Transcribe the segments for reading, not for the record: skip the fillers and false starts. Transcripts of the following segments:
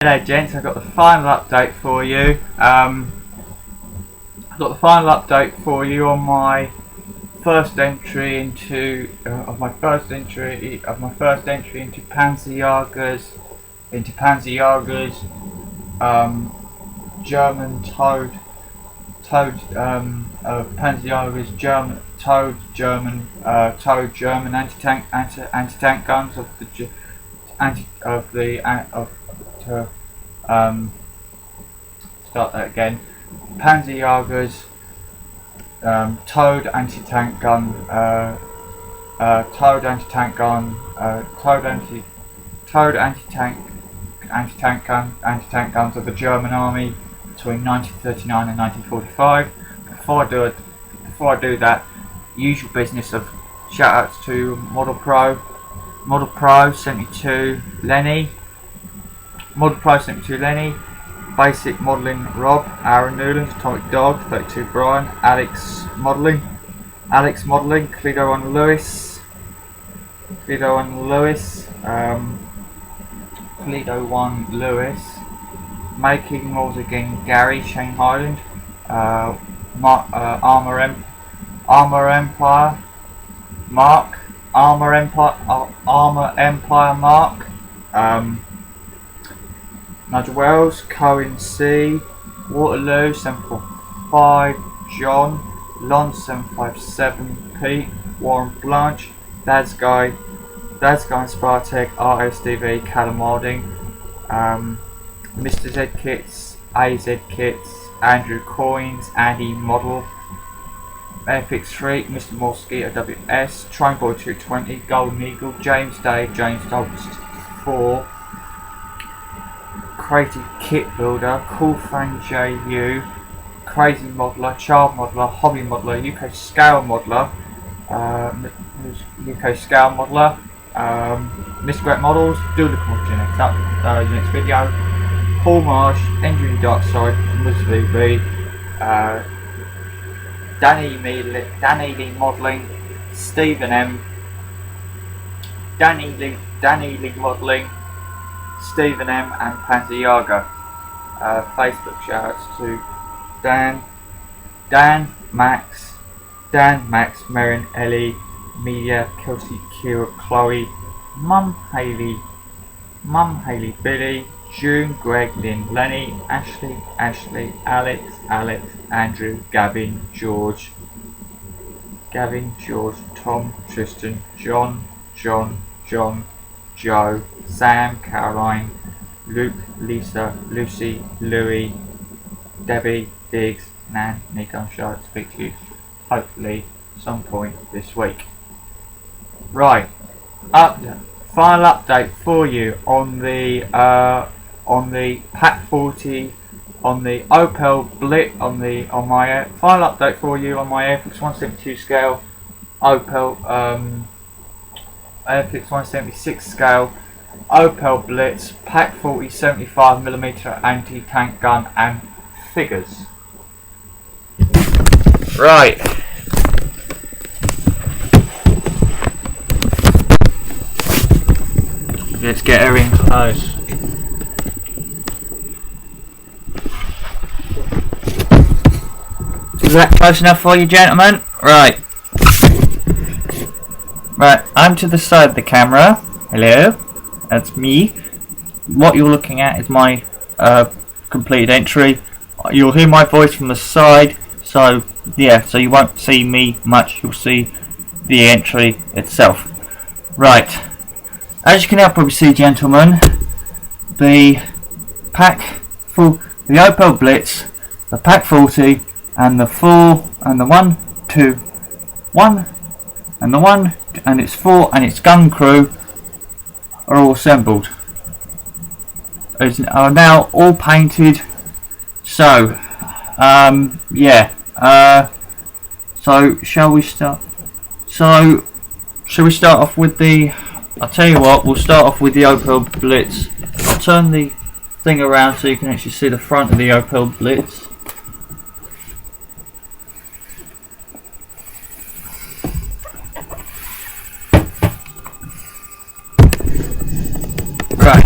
Hello gents, I've got the final update for you. On my first entry into my first entry into panzerjagers, German towed panzerjagers, German anti-tank guns start that again. Panzerjagers, towed anti-tank gun, towed anti-tank guns of the German army between 1939 and 1945. Before I do that, usual business of shout outs to Model Pro 72 Lenny, Basic Modelling Rob, Aaron Newland, Atomic Dog 32 Brian, Alex Modelling, Cledo on Lewis, Making Moles Again Gary, Shane Highland, Armour Empire Mark, Nigel Wells, Cohen C, Waterloo 745 John, Lon 757 Pete, Warren Blanche, Dad's Guy and Spartek, RSDV, Callum Wilding, Mr. Z Kits, AZ Kits, Andrew Coins, Andy Model, airfix 3, Mr. Mosquito WS, Train Boy 220, Golden Eagle, James Douglas 4, Creative Kit Builder, Cool Fan JU, Crazy Modeler, Child Modeler, Hobby Modeler, UK Scale Modeler, Mr. Great Models, do look more next up, next video. Paul Marsh, Engineering Dark Side, MusVB, Danny Lee Modelling, Stephen M, Danny Lee Modelling, Stephen M and Panzerjager. Facebook shoutouts to Dan, Max, Marin, Ellie, Media, Kelsey, Kira, Chloe, Mum Haley, Billy, June, Greg, Lynn, Lenny, Ashley, Alex, Andrew, Gavin, George, Tom, Tristan, John, Joe, Sam, Caroline, Luke, Lisa, Lucy, Louie, Debbie, Diggs, Nan, Nick. I'm sure I'll speak to you hopefully some point this week. Right, final update for you on the Pack 40, on the Opel Blitz, final update for you on my airfix 172 scale Opel airfix 176 scale Opel Blitz Pack 40 75mm anti-tank gun and figures. Right. Let's get her in close. Is that close enough for you, gentlemen? Right. I'm to the side of the camera. Hello, that's me. What you're looking at is my completed entry. You'll hear my voice from the side, so yeah, so you won't see me much. You'll see the entry itself. Right. As you can now probably see, gentlemen, the Opel Blitz, the Pack 40, and the 4, and the 1, 2, 1, and the 1, and its 4, and its gun crew are all assembled. Are now all painted. So, so shall we start? So, shall we start off with the? I'll tell you what. We'll start off with the Opel Blitz. I'll turn the thing around so you can actually see the front of the Opel Blitz. Right.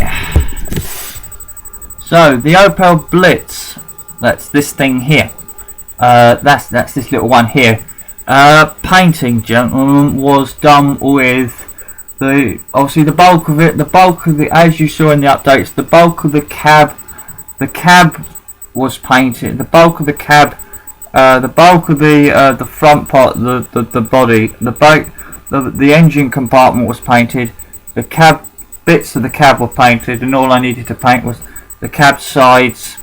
So the Opel Blitz, that's this thing here. That's this little one here. Painting, gentlemen, was done with obviously the bulk of it. The bulk of the, as you saw in the updates, the bulk of the cab. The cab was painted. The bulk of the cab. The bulk of the front part, the body, the engine compartment was painted. The cab bits of the cab were painted, and all I needed to paint was the cab sides,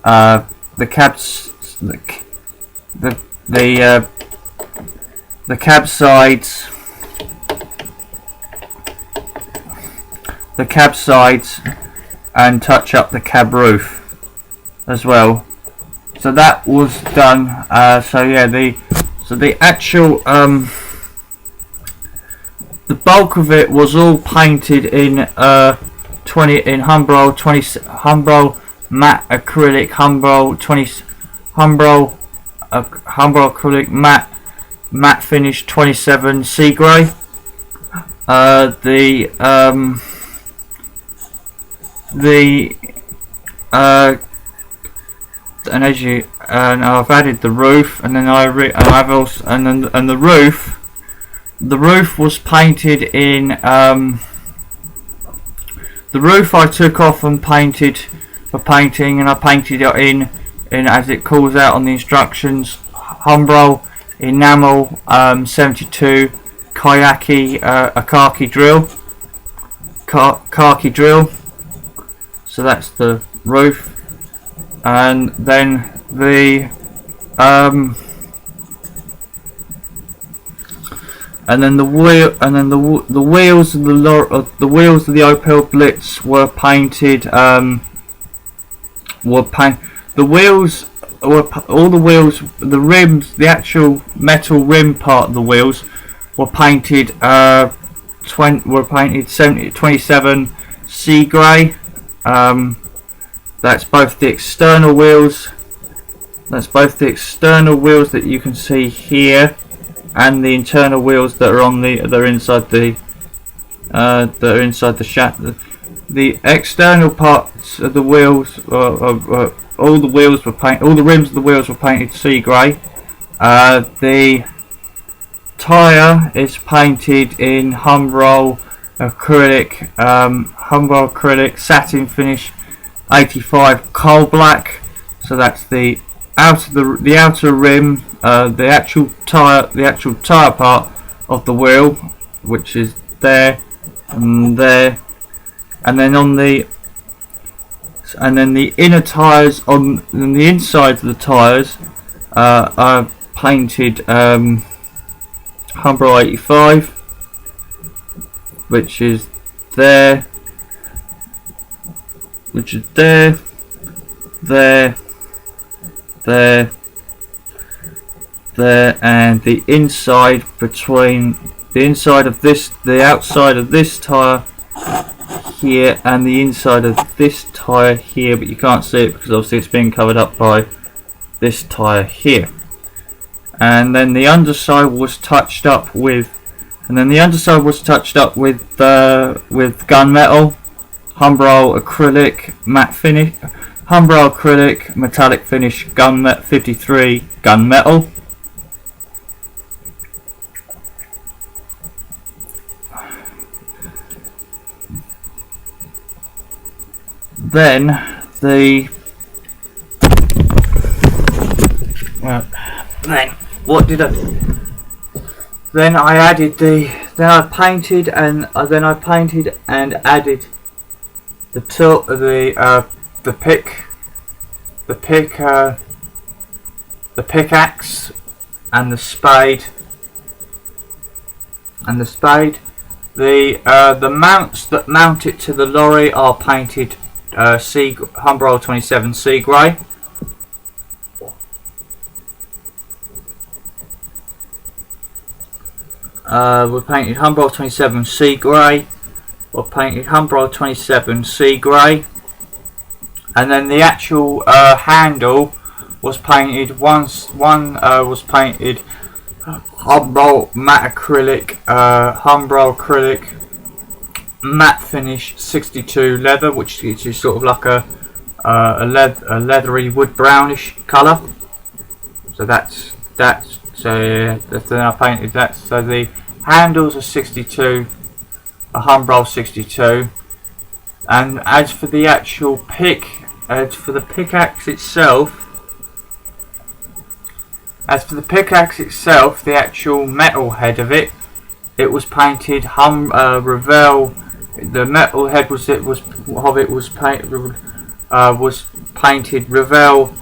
the cab sides, and touch up the cab roof as well. So that was done. So yeah, the actual the bulk of it was all painted in Humbrol matte acrylic, Humbrol acrylic matte finish 27 sea grey. And as you I've added the roof, and then the roof was painted in the roof I took off and painted for painting, and I painted it in as it calls out on the instructions, Humbrol enamel 72 khaki drill. So that's the roof. And then the wheels of the Opel Blitz were painted. The rims, the actual metal rim part of the wheels were painted 27 sea grey. That's both the external wheels. That's both the external wheels that you can see here, and the internal wheels that are on inside the shaft. The external parts of the wheels, all the rims of the wheels were painted sea grey. The tyre is painted in Humbrol acrylic satin finish 85 coal black. So that's the outer rim, the actual tyre part of the wheel, which is there and there, and then the inner tyres on the inside of the tyres are painted Humbrol 85, which is there, and the inside of this, the outside of this tyre here, and the inside of this tyre here, but you can't see it because obviously it's being covered up by this tyre here. And then the underside was touched up with, gunmetal, Humbrol acrylic matte finish, Humbrol acrylic metallic finish gunmetal 53 gunmetal. Then I painted and added the pickaxe and the spade. The mounts that mount it to the lorry are painted Humbrol 27 sea grey. We're painted Humbrol 27 sea grey. And then the actual handle was painted. One was painted Humbrol matte acrylic, matte finish 62 leather, which is sort of like a leathery wood brownish colour. So that's then I painted that. So the handles are 62, a Humbrol 62, and as for the actual pickaxe itself, the actual metal head of it was painted Revell. The metal head was painted Revell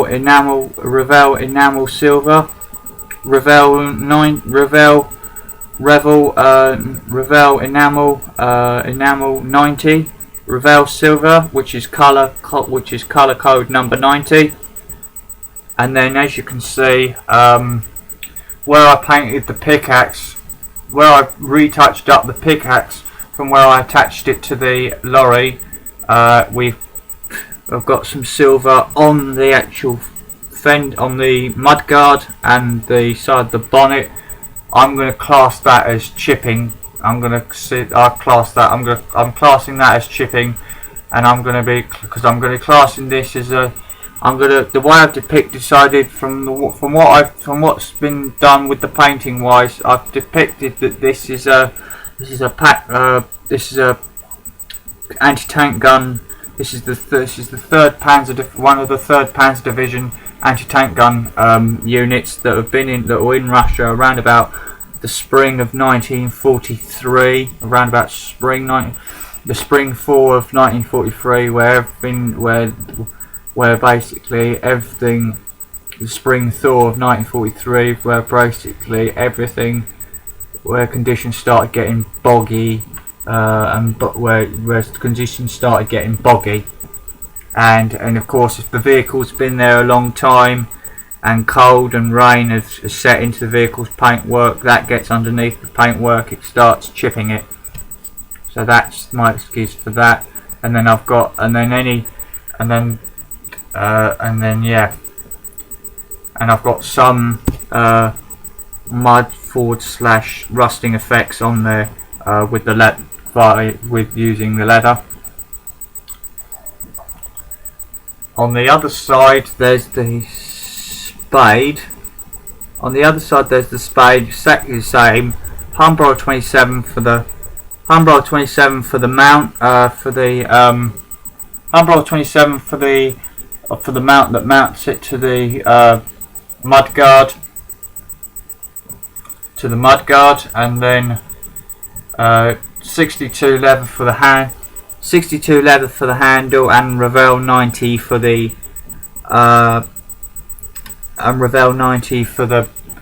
enamel silver, Revell enamel 90, Revell silver, which is color code number 90. And then, as you can see, where I painted the pickaxe, where I retouched up the pickaxe from where I attached it to the lorry, I've got some silver on the actual on the mudguard and the side of the bonnet. I'm going to class that as chipping. I'm classing that as chipping, and I'm going to be classing this as the way I've decided from what's been done with the painting wise, I've depicted that this is a anti-tank gun. This is the third one of the 3rd Panzer Division anti-tank gun units that were in Russia around about the spring of 1943, around about the spring fall of 1943, where basically everything, the spring thaw of 1943, where basically everything, where conditions started getting boggy, where conditions started getting boggy, and of course, if the vehicle's been there a long time and cold and rain has set into the vehicle's paintwork, that gets underneath the paintwork, it starts chipping it. So that's my excuse for that. And then I've got, and I've got some mud / rusting effects on there with the with using the leather. On the other side, there's the spade. Exactly the same. Humbrol 27 for the mount. Humbrol 27 for the mount that mounts it to the mudguard. And then 62 leather for the handle, and Revell 90 for the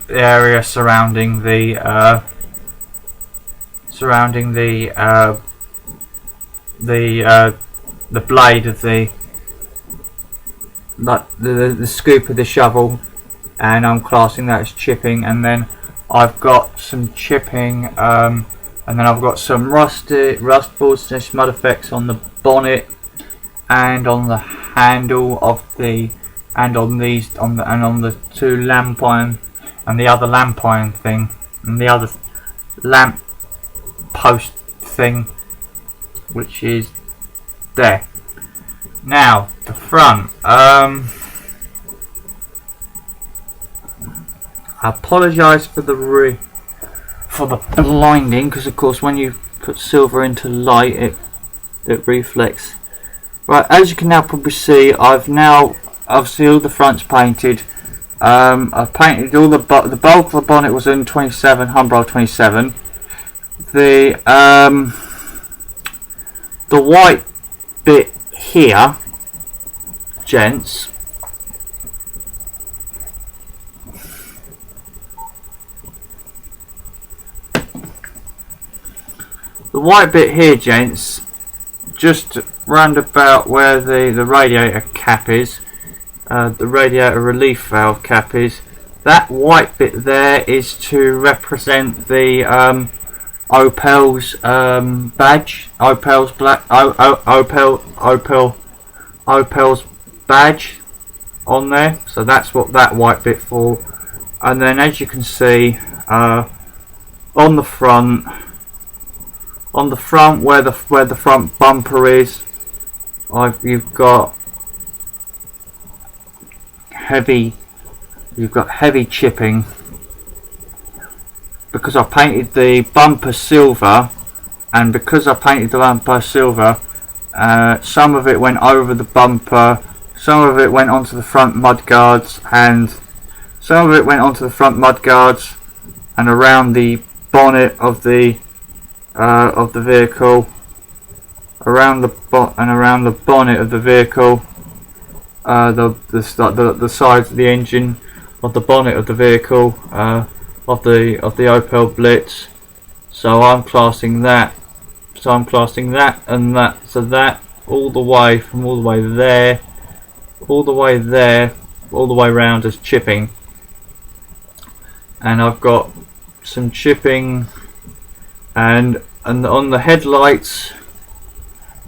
area surrounding the blade of the scoop of the shovel, and I'm classing that as chipping. And then I've got some chipping, and then I've got some rust boards / mud effects on the bonnet and on the handle of the, and on the two lamp iron and the other lamp iron thing and the other lamp post thing, which is there. Now the front. I apologise for the blinding, because of course when you put silver into light it reflects. Right, as you can now probably see, I've obviously all the fronts painted. I've painted all the bulk of the bonnet was in 27 Humbrol 27. The white bit here, gents, just round about where the radiator cap is, the radiator relief valve cap is, that white bit there is to represent the Opel's badge, Opel's badge on there. So that's what that white bit for. And then, as you can see, on the front, on the front where the front bumper is, you've got heavy chipping, because I painted the bumper silver, and because I painted the bumper silver, some of it went over the bumper, some of it went onto the front mudguards, and some of it went onto the front mudguards and around the bonnet of the vehicle, around the bonnet of the vehicle, the sides of the engine, of the bonnet of the vehicle, of the Opel Blitz. So I'm classing that. And that. So that all the way from all the way there, all the way there, all the way round as chipping. And I've got some chipping, and on the headlights.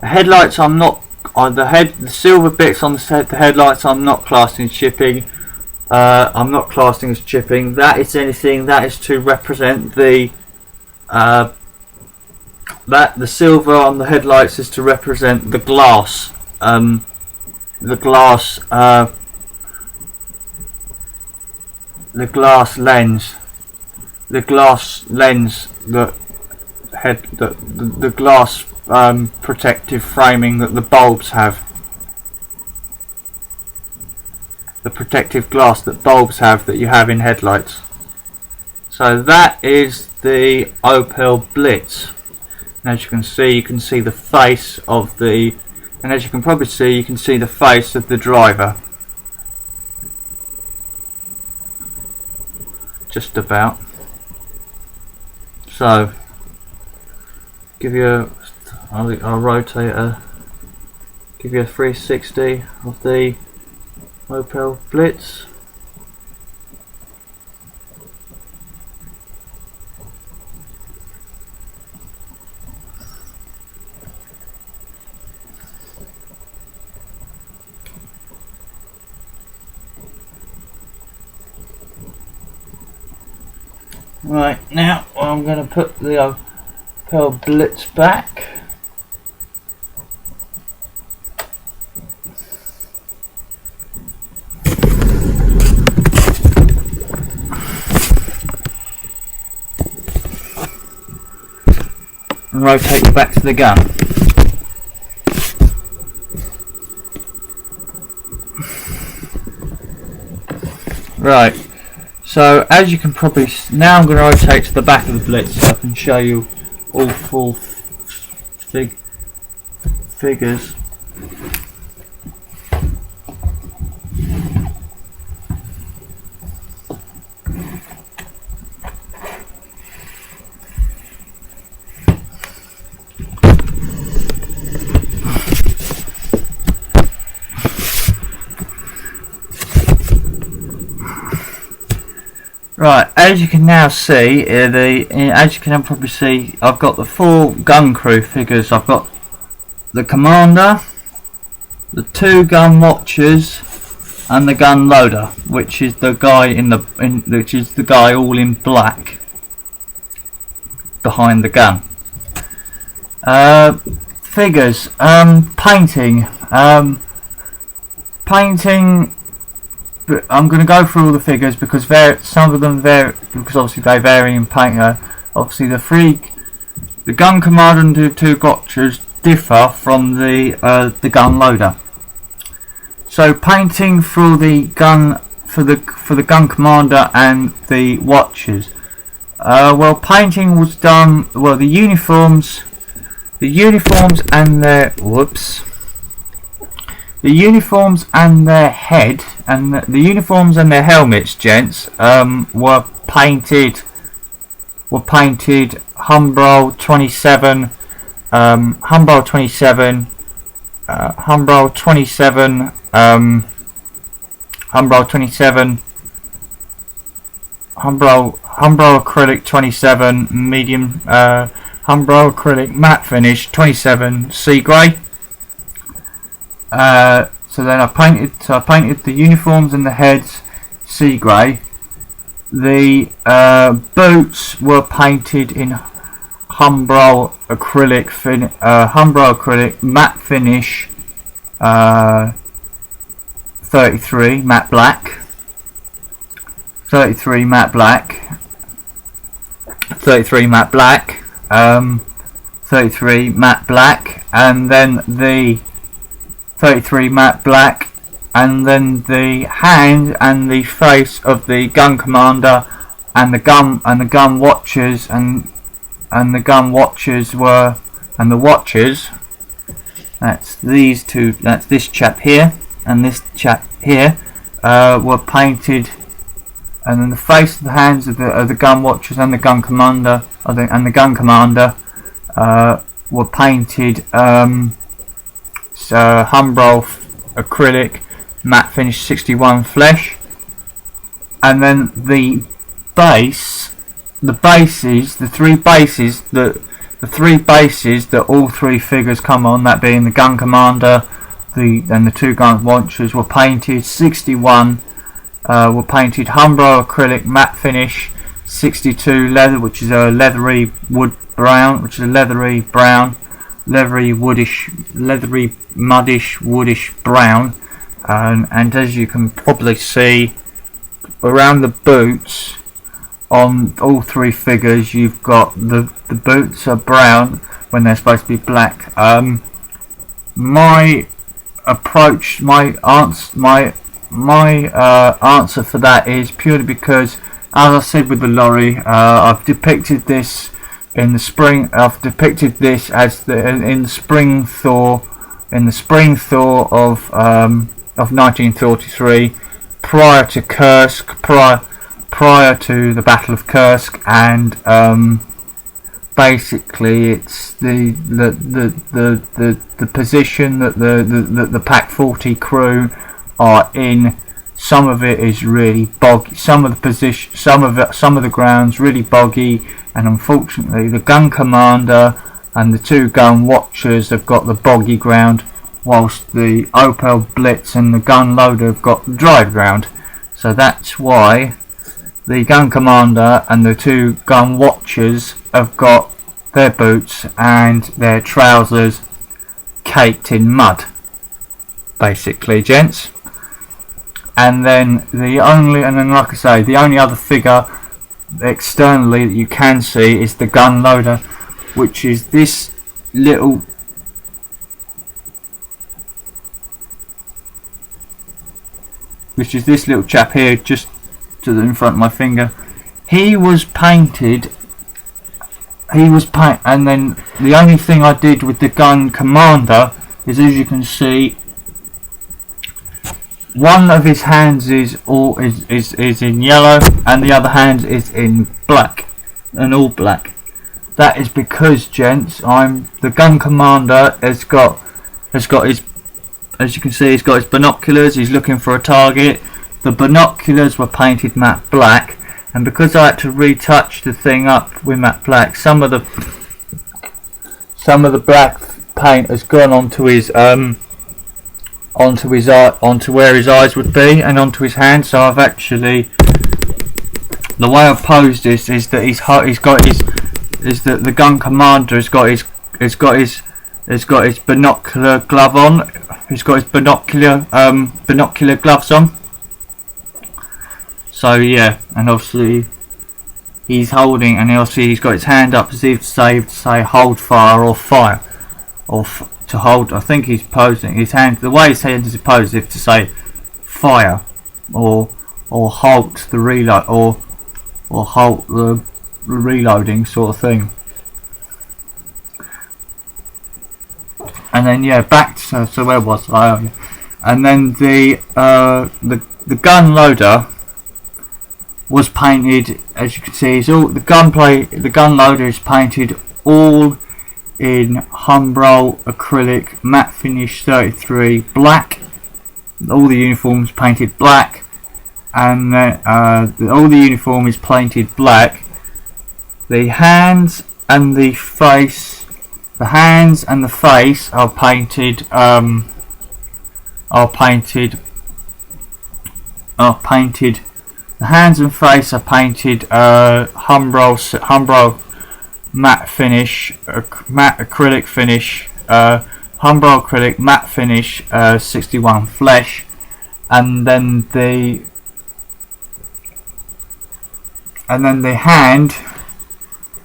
The headlights I'm not. The silver bits on the headlights I'm not classing as chipping. I'm not classing as chipping. That is anything that is to represent the the silver on the headlights is to represent the glass. The glass lens. The glass lens that the glass protective framing that the bulbs have. The protective glass that bulbs have, that you have in headlights. So that is the Opel Blitz. And as you can see the face of the, and as you can probably see, you can see the face of the driver. Just about. So I'll rotate give you a 360 of the Opel Blitz. Right, now I'm going to put the Opel Blitz back. And rotate it back to the gun. Right. So as you can probably now, I'm going to rotate to the back of the Blitz so I can show you all full figures. Right, as you can now see, as you can probably see, I've got the full gun crew figures. I've got the commander, the two gun watchers, and the gun loader, which is the guy which is the guy all in black behind the gun. Figures, painting. I'm going to go through all the figures because some of them vary, because obviously they vary in paint. Obviously the gun commander and the two watchers differ from the gun loader. So painting for the gun gun commander and the watchers. Well, painting was done. Well, the uniforms and their The uniforms and their head, and the uniforms and their helmets, gents, were painted Humbrol 27, Humbrol 27, Humbrol 27, Humbrol 27, Humbrol acrylic 27, medium, Humbrol acrylic matte finish 27, sea grey. So then I painted the uniforms and the heads sea grey. The boots were painted in Humbrol acrylic matte finish 33 matte black, 33 matte black, 33 matte black, 33 matte black, and then the 33 matte black, and then the hand and the face of the gun commander and the gun watchers and the gun watchers were, and the watchers, that's these two, that's this chap here and this chap here, were painted, and then the face and the hands of the gun watchers and the gun commander were painted Humbrol acrylic matte finish 61 flesh, and then the three bases that all three figures come on, that being the gun commander, and the two gun watchers, were painted 61. Were painted Humbrol acrylic matte finish 62 leather, which is a leathery wood brown, which is a leathery brown, leathery muddish woodish brown, and as you can probably see around the boots on all three figures, you've got the boots are brown when they're supposed to be black. My answer for that is purely because, as I said with the lorry, I've depicted this in the spring. I've depicted this as in the spring thaw of 1943, prior to Kursk, prior to the Battle of Kursk, and basically it's the position that the Pack 40 crew are in. Some of it is really boggy, some of the ground's really boggy, and unfortunately the gun commander and the two gun watchers have got the boggy ground, whilst the Opel Blitz and the gun loader have got the dry ground. So that's why the gun commander and the two gun watchers have got their boots and their trousers caked in mud, basically, gents. And then like I say, the only other figure externally that you can see is the gun loader, which is this little chap here, just in front of my finger. He was painted, and then the only thing I did with the gun commander is, as you can see, one of his hands is in yellow and the other hand is in black, and all black. That is because, gents, the gun commander has got his, as you can see, he's got his binoculars, he's looking for a target. The binoculars were painted matte black, and because I had to retouch the thing up with matte black, some of the black paint has gone onto where his eyes would be and onto his hand. So I've actually, the way I've posed this is that the gun commander has got his binocular glove on. He's got his binocular gloves on. So yeah, and obviously he's holding, and obviously he's got his hand up as if to say hold fire or fire, or to hold. I think he's posing his hand. The way his hand is posed, as if to say fire, or halt the reload, or halt the reloading sort of thing. And then yeah, back to, so where was I? And then the gun loader was painted, as you can see, is all the gun loader is painted all in Humbrol acrylic matte finish 33 black. All the uniforms painted black, and then all the uniform is painted black. The hands and the face, the face are painted The hands and face are painted Humbrol matte finish, matte acrylic finish, Humbrol acrylic matte finish, 61 flesh, and then the hand,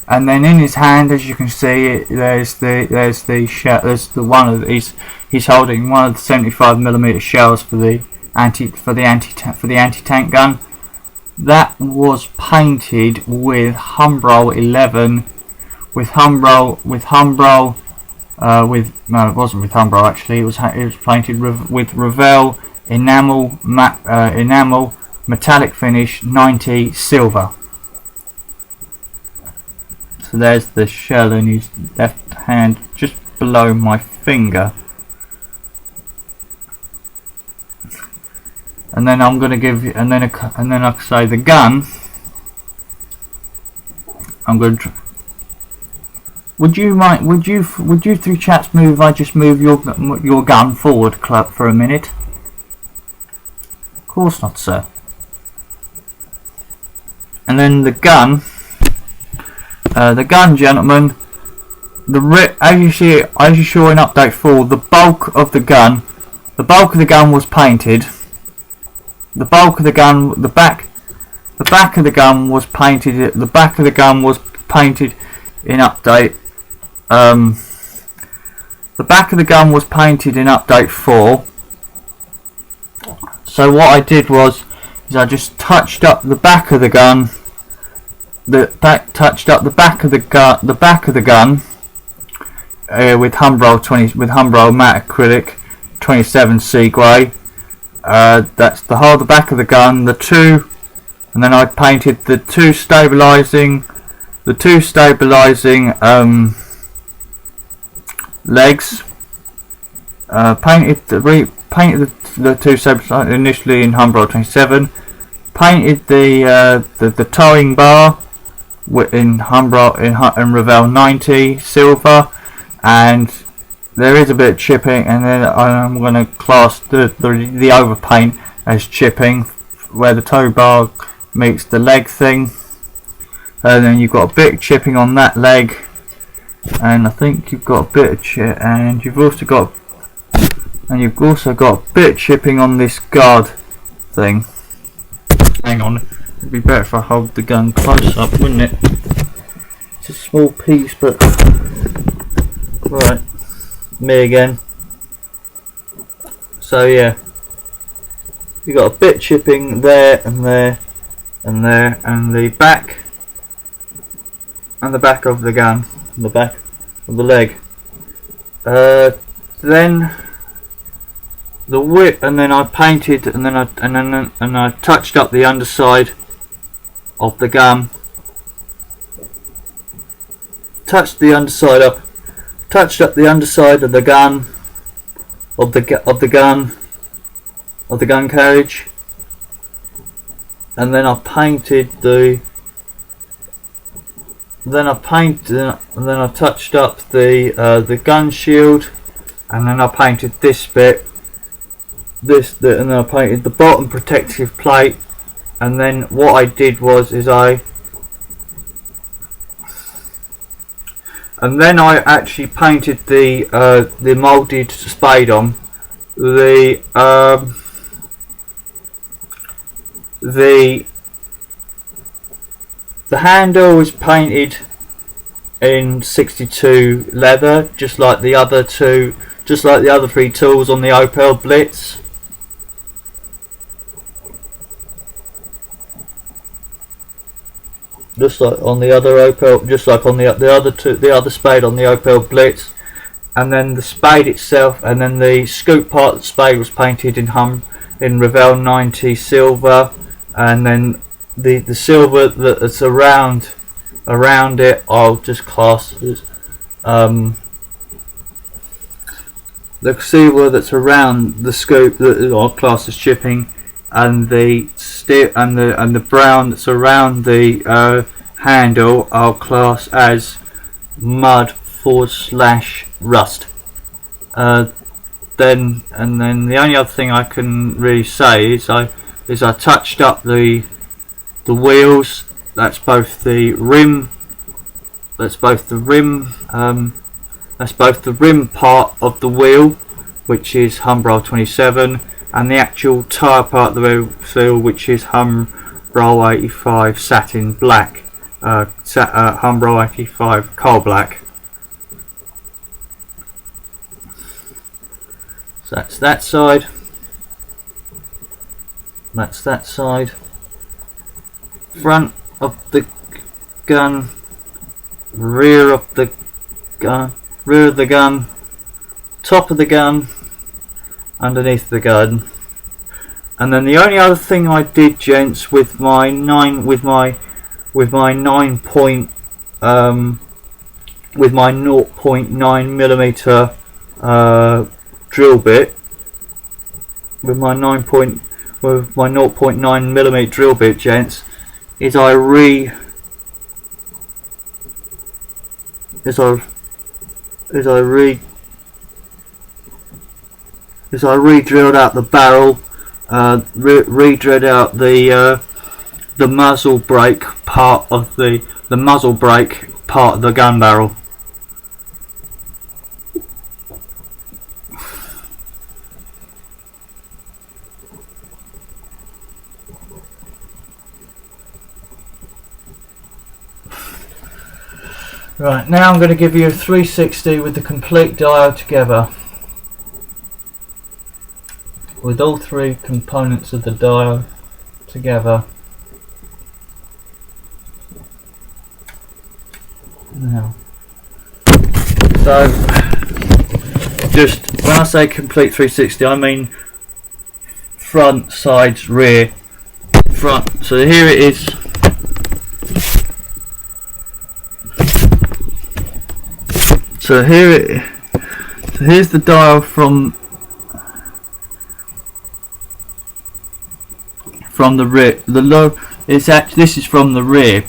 and then in his hand, as you can see, there's the one of these. He's holding one of the 75mm shells for the anti-tank gun. That was painted with Humbrol 11, no, it wasn't with Humbrol actually. It was painted with Revell enamel metallic finish 90 silver. So there's the shell in his left hand, just below my finger. And then I'm going to give you, and then I say the gun. I'm going to. Would you three chaps move? If I just move your gun forward, club, for a minute. Of course not, sir. And then the gun. Gentlemen. As you saw in update 4, the bulk of the gun was painted. The back of the gun was painted. The back of the gun was painted in update. The back of the gun was painted in update 4. So what I did was, I just touched up the back of the gun. Touched up the back of the gun. With Humbrol matte acrylic 27C grey. That's the whole back of the gun. And then I painted the two stabilizing legs. Painted the two stabilizing initially in Humbrol 27. Painted the towing bar in Humbrol in Revell 90 silver, and there is a bit of chipping, and then I'm going to class the overpaint as chipping where the tow bar meets the leg thing. And then you've got a bit of chipping on that leg, and I think you've got a bit of and you've also got a bit of chipping on this guard thing. Hang on, it'd be better if I hold the gun close up, wouldn't it? It's a small piece, but right, me again. So yeah, you got a bit of chipping there and there and there, and the back of the gun, and the back of the leg. Then the whip, and then I painted, and then I touched up the underside of the gun. Touched the underside up. Touched up the underside of the gun, of the gun carriage, and then I painted then I touched up the gun shield, and then I painted this bit, and then I painted the bottom protective plate, and then what I did was and then I actually painted the moulded spade on. The handle was painted in 62 leather, just like the other three tools on the Opel Blitz. Just like on the other Opel, just like on the other spade on the Opel Blitz. And then the spade itself, and then the scoop part of the spade was painted in Revell 90 silver, and then the silver that's around it, I'll just class as the silver that's around the scoop that I'll class as chipping, and the brown that's around the handle I'll class as mud / rust. Then the only other thing I can really say is I touched up the wheels. That's both the rim both the rim part of the wheel, which is Humbrol 27, and the actual tyre part of the wheel, which is Humbrol 85 satin black, Humbrol 85 coal black. So that's that side. That's that side. Front of the gun, rear of the gun, top of the gun, underneath the gun. And then the only other thing I did, gents, with my 0.9 millimeter drill bit, with my 0.9 millimeter drill bit, gents, is I re-drilled out the barrel, re-drilled out the muzzle brake part of the muzzle brake part of the gun barrel. Right, now I'm going to give you a 360 with the complete dial together, with all three components of the dial together. Now, so just when I say complete 360, I mean front, sides, rear, front. So here it is. So here's the dial from the rear. This is from the rear.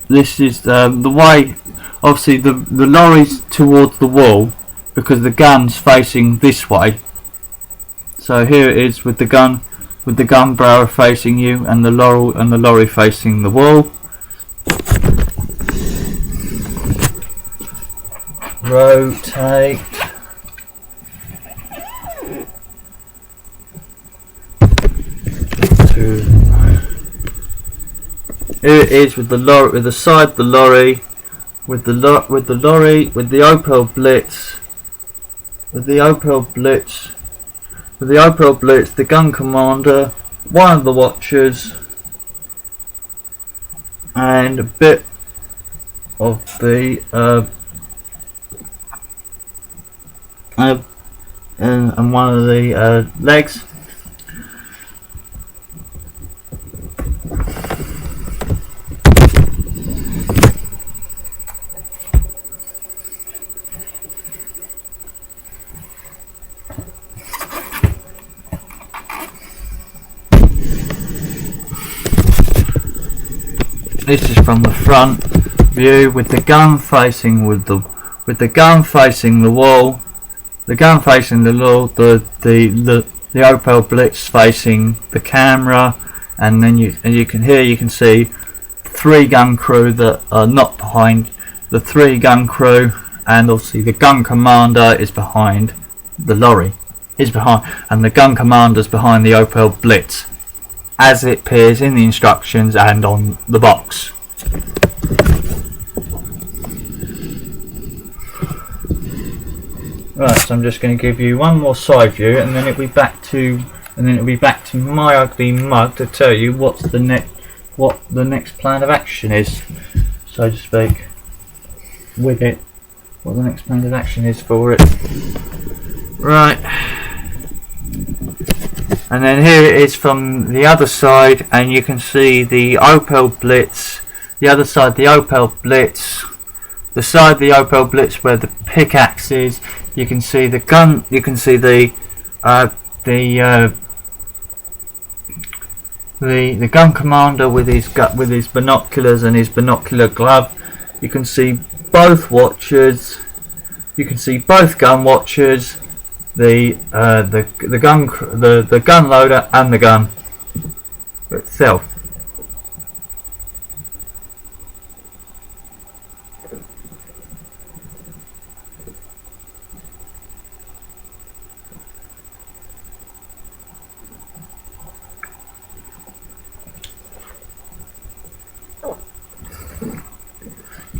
This is the way. Obviously, the lorry's towards the wall because the gun's facing this way. So here it is with the gun barrel facing you, and the lorry facing the wall. Rotate. Here it is with the lorry, with the side of the lorry, with the Opel Blitz, the gun commander, one of the watchers, and a bit of the and one of the legs. This is from the front view with the gun facing the wall. The gun facing the wall, the Opel Blitz facing the camera, and then you can see three gun crew that are not behind the three gun crew, and obviously the gun commander is behind the lorry. And the gun commander's behind the Opel Blitz, as it appears in the instructions and on the box. Right, so I'm just going to give you one more side view, and then it'll be back to my ugly mug to tell you what the next plan of action is, so to speak. With it, what the next plan of action is for it. Right, and then here it is from the other side, and you can see the Opel Blitz. The other side, the Opel Blitz. The side of the Opel Blitz where the pickaxe is. You can see the gun. You can see the gun commander with his binoculars and his binocular glove. You can see both watchers. You can see both gun watchers. The gun loader and the gun itself.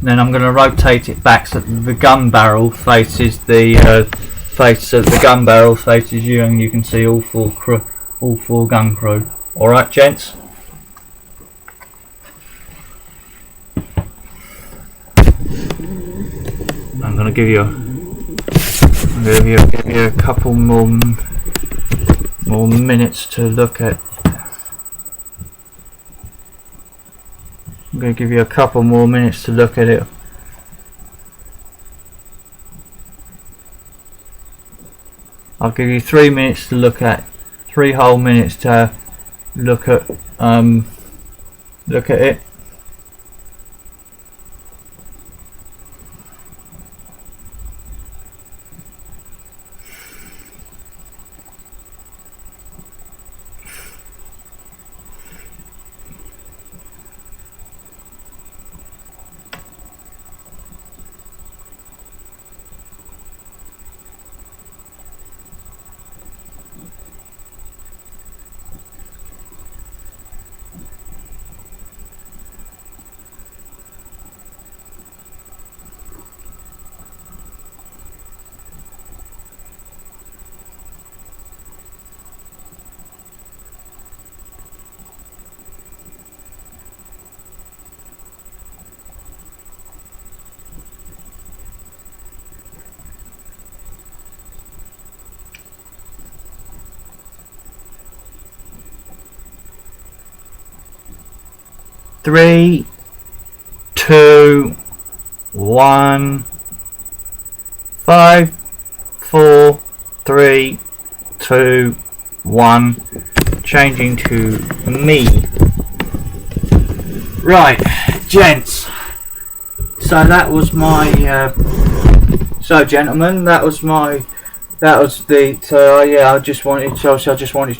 Then I'm going to rotate it back so that the gun barrel faces the faces you, and you can see all four gun crew. All right, gents. I'm going to give you a couple more minutes to look at. I'm going to give you a couple more minutes to look at it. I'll give you 3 minutes to look at, 3 whole minutes to look at it. Three, two, one, 5, 4, 3, 2, 1. Changing to me. Right, gents. So that was my. So, gentlemen, that was the. So yeah, I just wanted to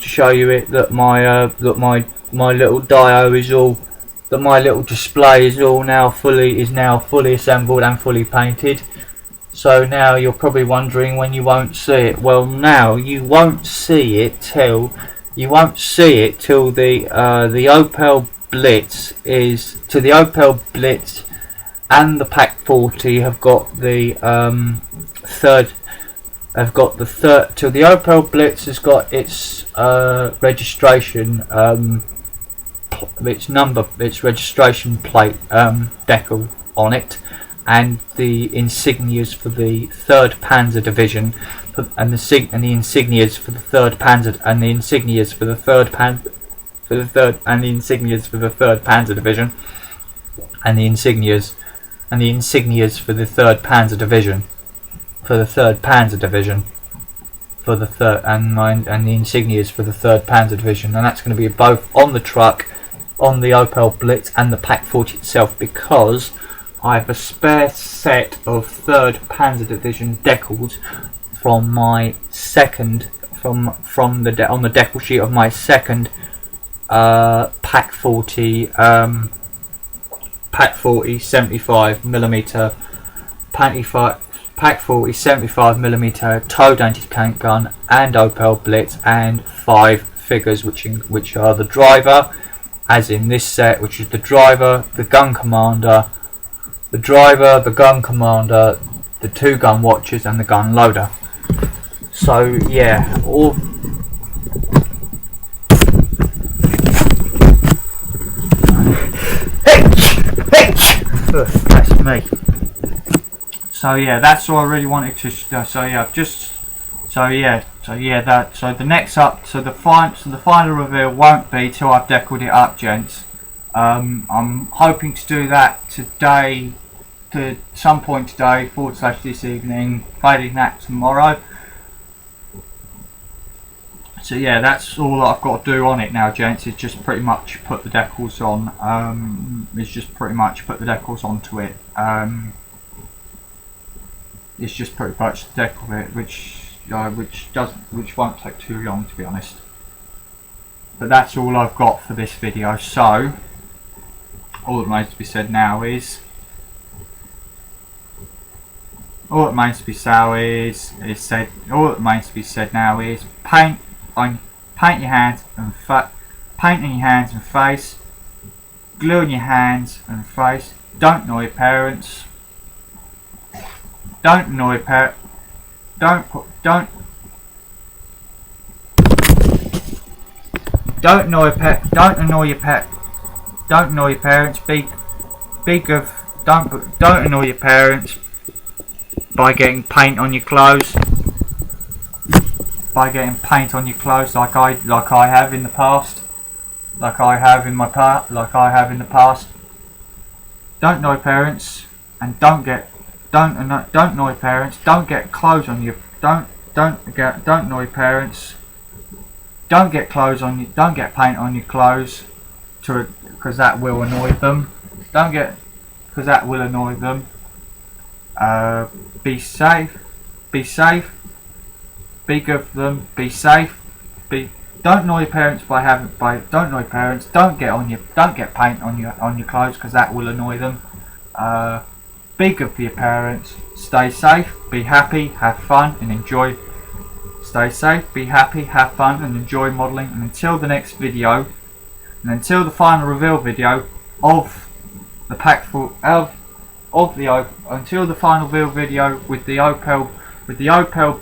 show you it that my little dio is all. That my little display is now fully assembled and fully painted. So now you're probably wondering when you won't see it. Well, now you won't see it till the Opel Blitz and the Pack 40 have got the third. Till the Opel Blitz has got its registration. Its registration plate decal on it, and the insignias for the 3rd Panzer Division, and the insignias for the 3rd Panzer, and the insignias for the 3rd Panzer Division, and the insignias for the 3rd Panzer Division, and the insignias for the 3rd Panzer Division, and that's going to be both on the truck, on the Opel Blitz and the Pack 40 itself, because I have a spare set of 3rd Panzer Division decals from my on the decal sheet of my second Pack 40 75mm Pack 40 75mm towed anti-tank gun and Opel Blitz, and 5 figures which are the driver, as in this set, which is the driver, the gun commander, the 2 gun watchers, and the gun loader. So yeah, all that's me. So yeah, that's all I really wanted to. So the final reveal won't be till I've deckled it up, gents. I'm hoping to do that today, to some point today / this evening, failing that tomorrow. So yeah, that's all I've got to do on it now, gents. Is just pretty much put the decals on. Onto it. It's just pretty much the decal it, which won't take too long, to be honest. But that's all I've got for this video. So all that remains to be said now is paint your hands and face. glue on your hands and face. Don't annoy your parents. Don't annoy your parents. Don't annoy your don't annoy your don't annoy your parents. Don't annoy your parents by getting paint on your clothes. By getting paint on your clothes like I have in the past. Like I have in the past. Don't annoy parents and don't annoy parents. Don't get clothes on your don't annoy parents. Don't get clothes on you. Don't get paint on your clothes, because that will annoy them. Because that will annoy them. Be safe. Be safe. Be good for them. Be safe. Don't annoy your parents don't annoy parents. Don't get paint on your clothes, because that will annoy them. Be good for your parents. Stay safe. Be happy. Have fun and enjoy. Stay safe. Be happy. Have fun and enjoy modelling. And until the next video, and until the final reveal video of the until the final reveal video with the Opel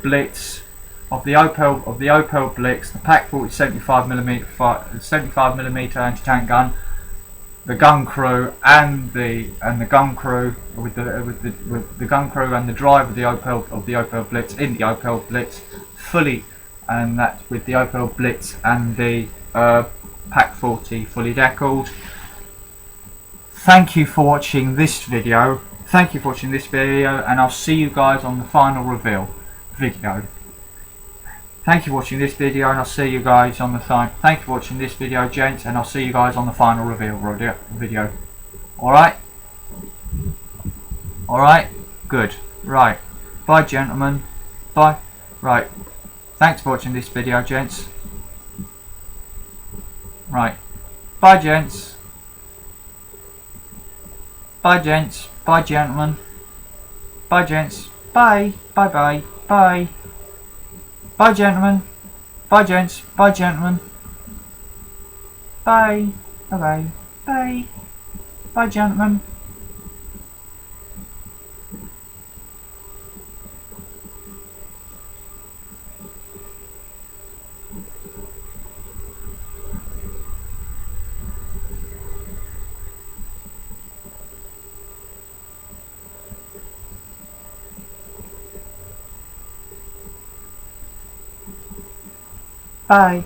Blitz. Of the Opel Blitz, the Pack 40 75mm anti-tank gun, the gun crew and the gun crew with the gun crew and the driver of the Opel Blitz in the Opel Blitz fully, and that's with the Opel Blitz and the Pack 40 fully deckled. Thank you for watching this video. And I'll see you guys on the final reveal video. Thank you for watching this video, and I'll see you guys on the Thank you for watching this video, gents, and I'll see you guys on the final reveal video. Alright? Alright? Good. Right. Bye, gentlemen. Bye. Right. Thanks for watching this video, gents. Right. Bye, gents. Bye, gents. Bye, gentlemen. Bye, gents. Bye. Bye, bye. Bye. Bye, gentlemen. Bye, gents. Bye, gentlemen. Bye. Bye-bye. Bye. Bye, gentlemen. Bye.